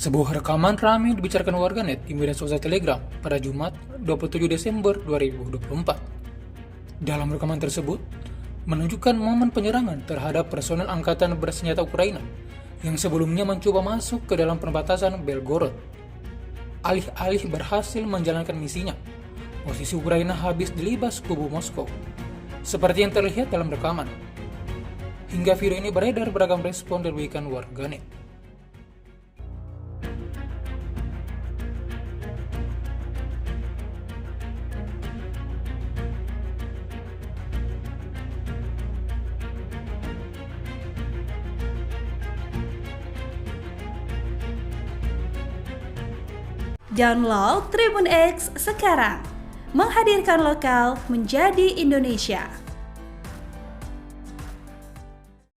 Sebuah rekaman ramai dibicarakan warganet di media sosial Telegram pada Jumat 27 Desember 2024. Dalam rekaman tersebut, menunjukkan momen penyerangan terhadap personel angkatan bersenjata Ukraina yang sebelumnya mencoba masuk ke dalam perbatasan Belgorod. Alih-alih berhasil menjalankan misinya, posisi Ukraina habis dilibas kubu Moskow, seperti yang terlihat dalam rekaman. Hingga video ini beredar, beragam respon diberikan warganet. Download Tribun X sekarang, menghadirkan lokal menjadi Indonesia.